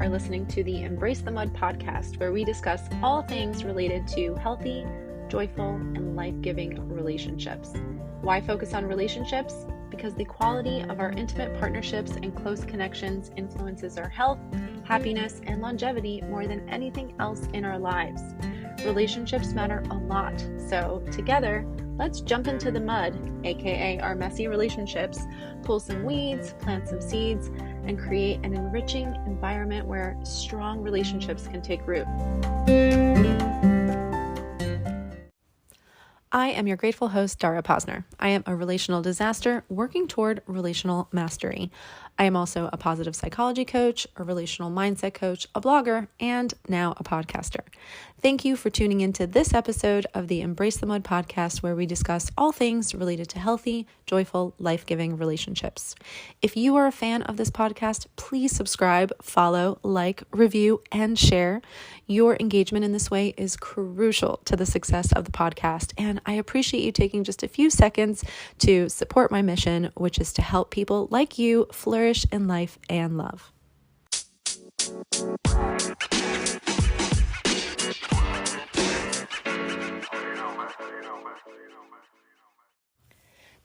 are listening to the Embrace the Mud podcast, where we discuss all things related to healthy, joyful, and life-giving relationships. Why focus on relationships? Because the quality of our intimate partnerships and close connections influences our health, happiness, and longevity more than anything else in our lives. Relationships matter a lot, so together, let's jump into the mud, aka our messy relationships, pull some weeds, plant some seeds, and create an enriching environment where strong relationships can take root. I am your grateful host, Dara Posner. I am a relational disaster working toward relational mastery. I am also a positive psychology coach, a relational mindset coach, a blogger, and now a podcaster. Thank you for tuning into this episode of the Embrace the Mud podcast, where we discuss all things related to healthy, joyful, life-giving relationships. If you are a fan of this podcast, please subscribe, follow, like, review, and share. Your engagement in this way is crucial to the success of the podcast, and I appreciate you taking just a few seconds to support my mission, which is to help people like you flourish in life and love.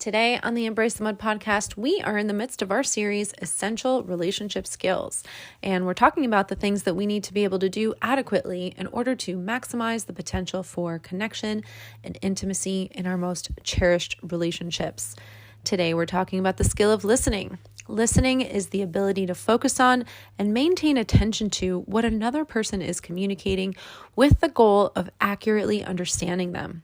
Today on the Embrace the Mud podcast, we are in the midst of our series, Essential Relationship Skills, and we're talking about the things that we need to be able to do adequately in order to maximize the potential for connection and intimacy in our most cherished relationships. Today, we're talking about the skill of listening. Listening is the ability to focus on and maintain attention to what another person is communicating with the goal of accurately understanding them.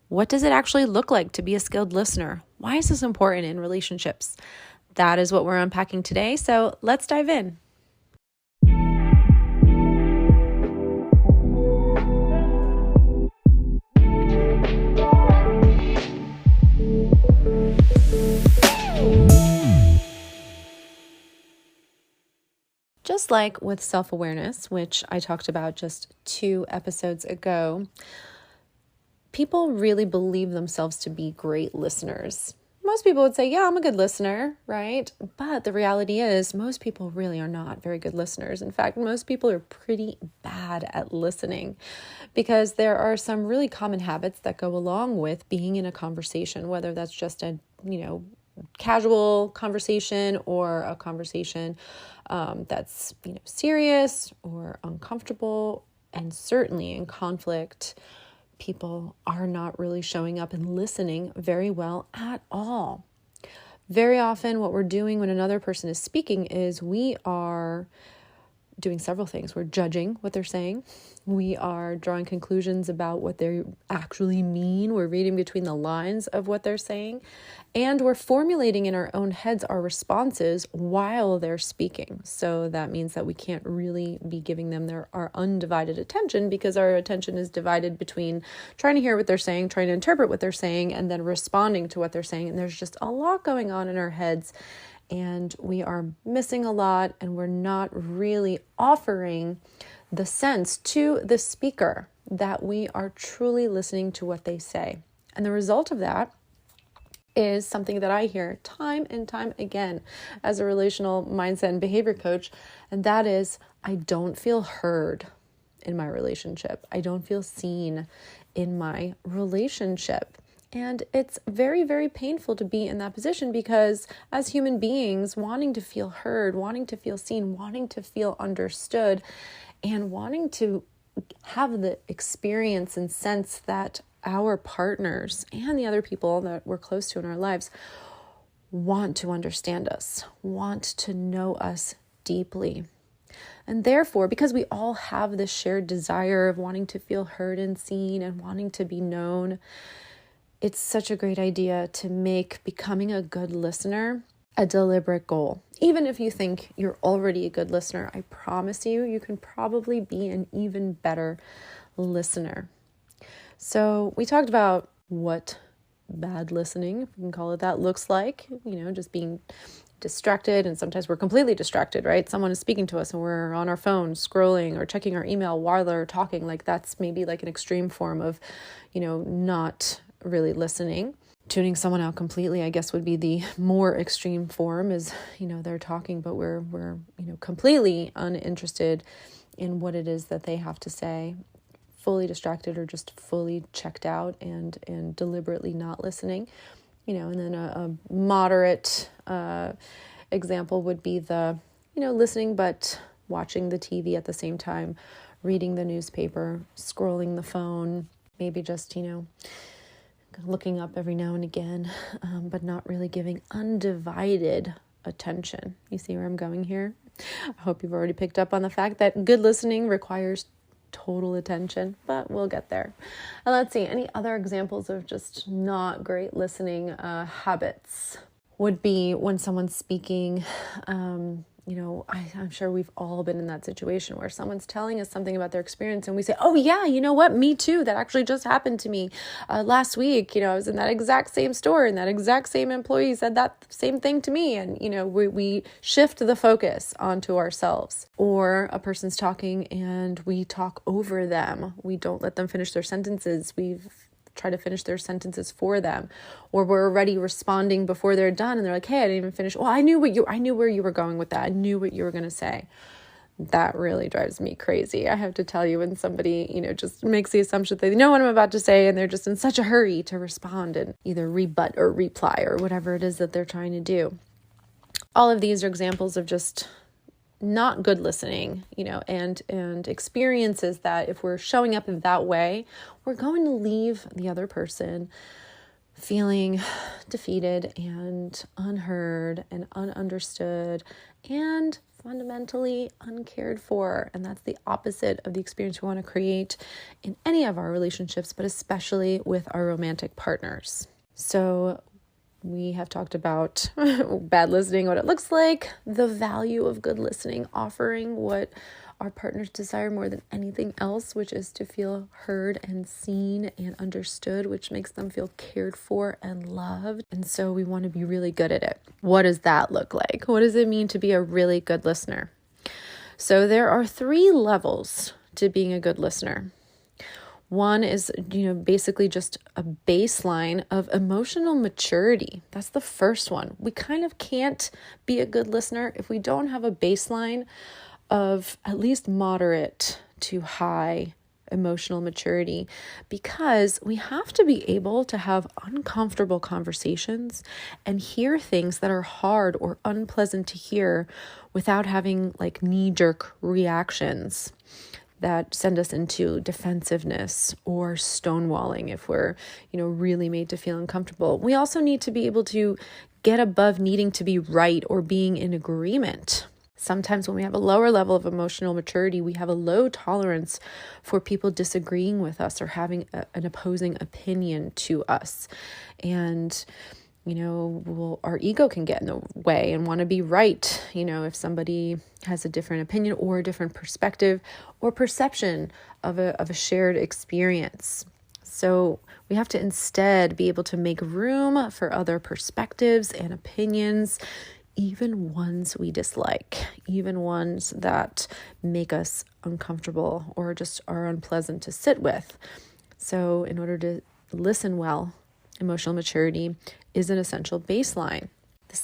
What does it actually look like to be a skilled listener? Why is this important in relationships? That is what we're unpacking today, so let's dive in. Just like with self-awareness, which I talked about just 2 episodes ago, people really believe themselves to be great listeners. Most people would say, yeah, I'm a good listener, right? But the reality is most people really are not very good listeners. In fact, most people are pretty bad at listening because there are some really common habits that go along with being in a conversation, whether that's just a, casual conversation or a conversation that's, serious or uncomfortable, and certainly in conflict. People are not really showing up and listening very well at all. Very often what we're doing when another person is speaking is we are doing several things. We're judging what they're saying. We are drawing conclusions about what they actually mean. We're reading between the lines of what they're saying. And we're formulating in our own heads our responses while they're speaking. So that means that we can't really be giving them our undivided attention, because our attention is divided between trying to hear what they're saying, trying to interpret what they're saying, and then responding to what they're saying. And there's just a lot going on in our heads. And we are missing a lot, and we're not really offering the sense to the speaker that we are truly listening to what they say. And the result of that is something that I hear time and time again as a relational mindset and behavior coach, and that is, I don't feel heard in my relationship. I don't feel seen in my relationship. And it's very, very painful to be in that position, because as human beings, wanting to feel heard, wanting to feel seen, wanting to feel understood, and wanting to have the experience and sense that our partners and the other people that we're close to in our lives want to understand us, want to know us deeply. And therefore, because we all have this shared desire of wanting to feel heard and seen and wanting to be known, it's such a great idea to make becoming a good listener a deliberate goal. Even if you think you're already a good listener, I promise you, you can probably be an even better listener. So we talked about what bad listening, if we can call it that, looks like, just being distracted. And sometimes we're completely distracted, right? Someone is speaking to us and we're on our phone scrolling or checking our email while they're talking. Like that's maybe like an extreme form of, not really listening. Tuning someone out completely, I guess, would be the more extreme form. Is, they're talking, but we're completely uninterested in what it is that they have to say, fully distracted or just fully checked out and deliberately not listening. And then a moderate example would be the, listening but watching the TV at the same time, reading the newspaper, scrolling the phone, maybe just, looking up every now and again, but not really giving undivided attention. You see where I'm going here? I hope you've already picked up on the fact that good listening requires total attention, but we'll get there. And let's see, any other examples of just not great listening habits would be when someone's speaking. I'm sure we've all been in that situation where someone's telling us something about their experience and we say, oh yeah, you know what? Me too. That actually just happened to me last week. I was in that exact same store and that exact same employee said that same thing to me. And, we shift the focus onto ourselves. Or a person's talking and we talk over them. We don't let them finish their sentences. We've try to finish their sentences for them, or we're already responding before they're done and they're like, hey, I didn't even finish. Well, I knew where you were going with that. I knew what you were going to say. That really drives me crazy. I have to tell you, when somebody, just makes the assumption that they know what I'm about to say and they're just in such a hurry to respond and either rebut or reply or whatever it is that they're trying to do. All of these are examples of just not good listening, and experiences that if we're showing up in that way, we're going to leave the other person feeling defeated and unheard and ununderstood and fundamentally uncared for. And that's the opposite of the experience we want to create in any of our relationships, but especially with our romantic partners. So we have talked about bad listening, what it looks like, the value of good listening, offering what our partners desire more than anything else, which is to feel heard and seen and understood, which makes them feel cared for and loved. And so we want to be really good at it. What does that look like? What does it mean to be a really good listener? So there are 3 levels to being a good listener. One is, basically just a baseline of emotional maturity. That's the first one. We kind of can't be a good listener if we don't have a baseline of at least moderate to high emotional maturity, because we have to be able to have uncomfortable conversations and hear things that are hard or unpleasant to hear without having knee-jerk reactions that send us into defensiveness or stonewalling if we're, really made to feel uncomfortable. We also need to be able to get above needing to be right or being in agreement. Sometimes when we have a lower level of emotional maturity, we have a low tolerance for people disagreeing with us or having an opposing opinion to us. And our ego can get in the way and want to be right. If somebody has a different opinion or a different perspective or perception of a shared experience. So we have to instead be able to make room for other perspectives and opinions, even ones we dislike, even ones that make us uncomfortable or just are unpleasant to sit with. So in order to listen well, emotional maturity is an essential baseline. The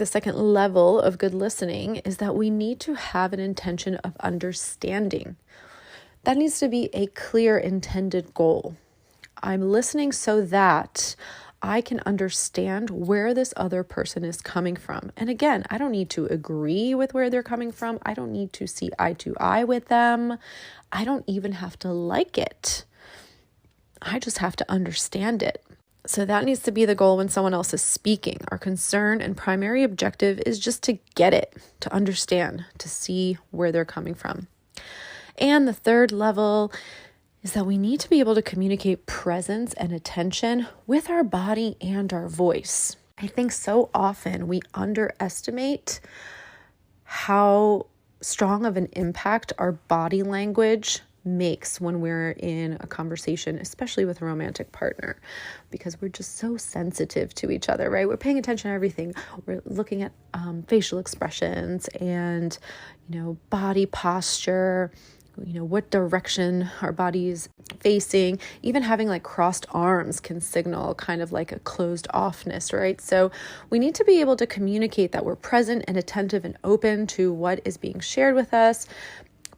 second level of good listening is that we need to have an intention of understanding. That needs to be a clear intended goal. I'm listening so that I can understand where this other person is coming from. And again, I don't need to agree with where they're coming from. I don't need to see eye to eye with them. I don't even have to like it. I just have to understand it. So that needs to be the goal when someone else is speaking. Our concern and primary objective is just to get it, to understand, to see where they're coming from. And the third level is that we need to be able to communicate presence and attention with our body and our voice. I think so often we underestimate how strong of an impact our body language makes when we're in a conversation, especially with a romantic partner, because we're just so sensitive to each other, right? We're paying attention to everything. We're looking at facial expressions and, body posture. what direction our body's facing. Even having like crossed arms can signal kind of like a closed offness, right? So we need to be able to communicate that we're present and attentive and open to what is being shared with us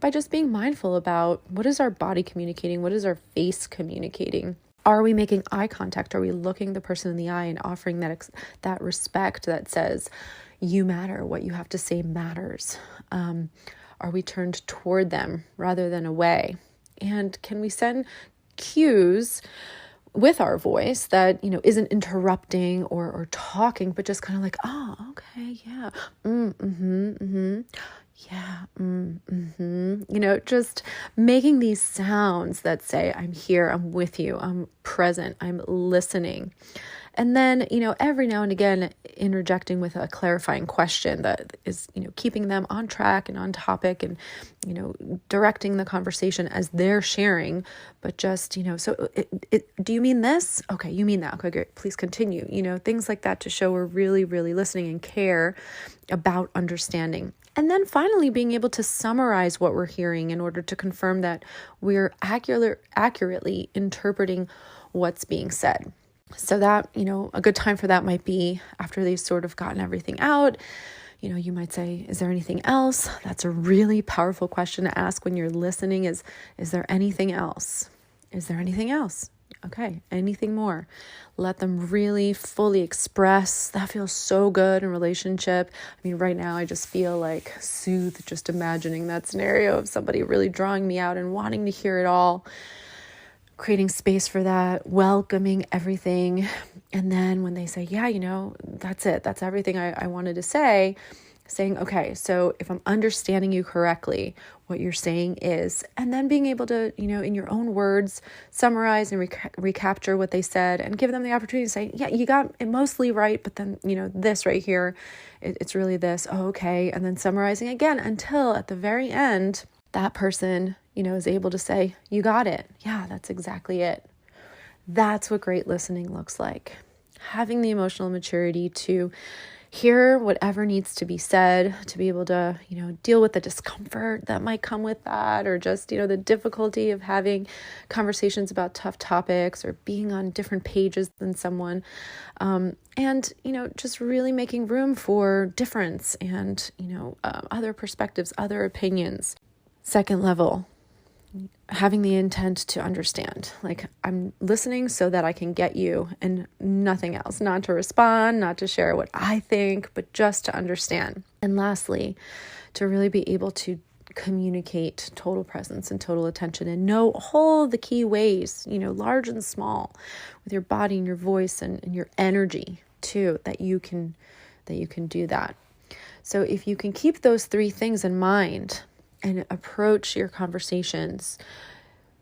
by just being mindful about what is our body communicating, what is our face communicating. Are we making eye contact? Are we looking the person in the eye and offering that respect that says, you matter, what you have to say matters? Are we turned toward them rather than away? And can we send cues with our voice that, isn't interrupting or talking, but just kind of like, oh, okay, yeah, yeah, just making these sounds that say, I'm here, I'm with you, I'm present, I'm listening. And then, every now and again, interjecting with a clarifying question that is, keeping them on track and on topic and, directing the conversation as they're sharing, but just, so do you mean this? Okay, you mean that. Okay, great. Please continue, things like that to show we're really, really listening and care about understanding. And then finally, being able to summarize what we're hearing in order to confirm that we're accurately interpreting what's being said. So that, a good time for that might be after they've sort of gotten everything out. You might say, is there anything else? That's a really powerful question to ask when you're listening is there anything else? Is there anything else? Okay, anything more? Let them really fully express. That feels so good in relationship. I mean, right now I just feel like soothed just imagining that scenario of somebody really drawing me out and wanting to hear it all. Creating space for that, welcoming everything. And then when they say, yeah, that's it. That's everything I wanted to say. Saying, okay, so if I'm understanding you correctly, what you're saying is, and then being able to, in your own words, summarize and recapture what they said and give them the opportunity to say, yeah, you got it mostly right, but then, this right here, it's really this. Oh, okay. And then summarizing again until at the very end, that person, is able to say, you got it. Yeah, that's exactly it. That's what great listening looks like. Having the emotional maturity to hear whatever needs to be said, to be able to, deal with the discomfort that might come with that, or just, the difficulty of having conversations about tough topics or being on different pages than someone. And, just really making room for difference and, other perspectives, other opinions. Second level, having the intent to understand. Like, I'm listening so that I can get you and nothing else, not to respond, not to share what I think, but just to understand. And lastly, to really be able to communicate total presence and total attention and know all the key ways, large and small, with your body and your voice and your energy too, that you can do that. So if you can keep those three things in mind and approach your conversations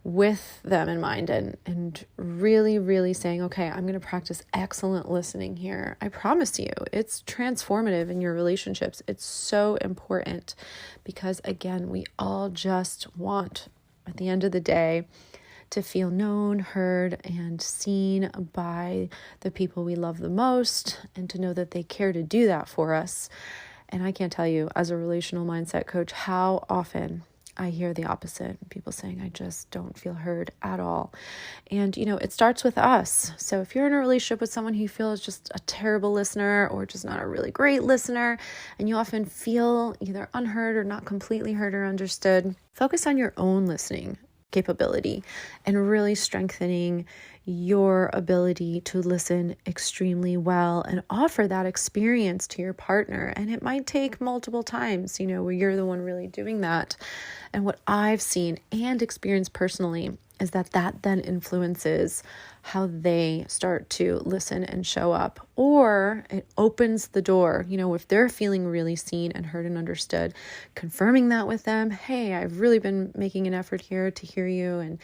with them in mind and really, really saying, okay, I'm going to practice excellent listening here. I promise you, it's transformative in your relationships. It's so important because, again, we all just want, at the end of the day, to feel known, heard, and seen by the people we love the most, and to know that they care to do that for us. And I can't tell you, as a relational mindset coach, how often I hear the opposite. People saying, I just don't feel heard at all. And, it starts with us. So if you're in a relationship with someone who you feel is just a terrible listener or just not a really great listener, and you often feel either unheard or not completely heard or understood, focus on your own listening capability and really strengthening your ability to listen extremely well and offer that experience to your partner. And it might take multiple times, where you're the one really doing that. And what I've seen and experienced personally is that then influences how they start to listen and show up, or it opens the door, if they're feeling really seen and heard and understood, confirming that with them. Hey, I've really been making an effort here to hear you and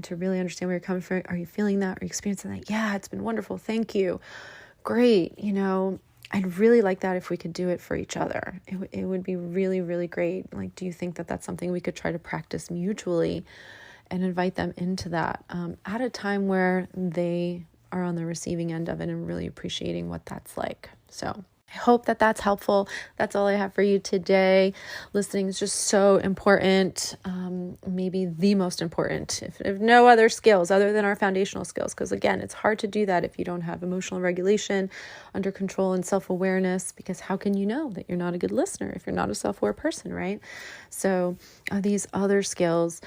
to really understand where you're coming from. Are you feeling that? Are you experiencing that? Yeah, it's been wonderful. Thank you. Great. I'd really like that if we could do it for each other. It would be really, really great. Like, do you think that that's something we could try to practice mutually and invite them into that at a time where they are on the receiving end of it and really appreciating what that's like. So I hope that that's helpful. That's all I have for you today. Listening is just so important, maybe the most important, if no other skills other than our foundational skills. Because again, it's hard to do that if you don't have emotional regulation, under control, and self-awareness, because how can you know that you're not a good listener if you're not a self-aware person, right? So these other skills,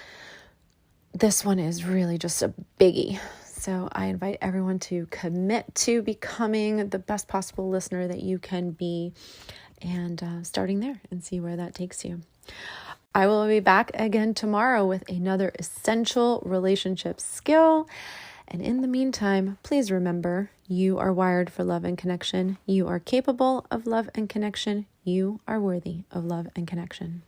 this one is really just a biggie. So I invite everyone to commit to becoming the best possible listener that you can be, and starting there and see where that takes you. I will be back again tomorrow with another essential relationship skill. And in the meantime, please remember, you are wired for love and connection. You are capable of love and connection. You are worthy of love and connection.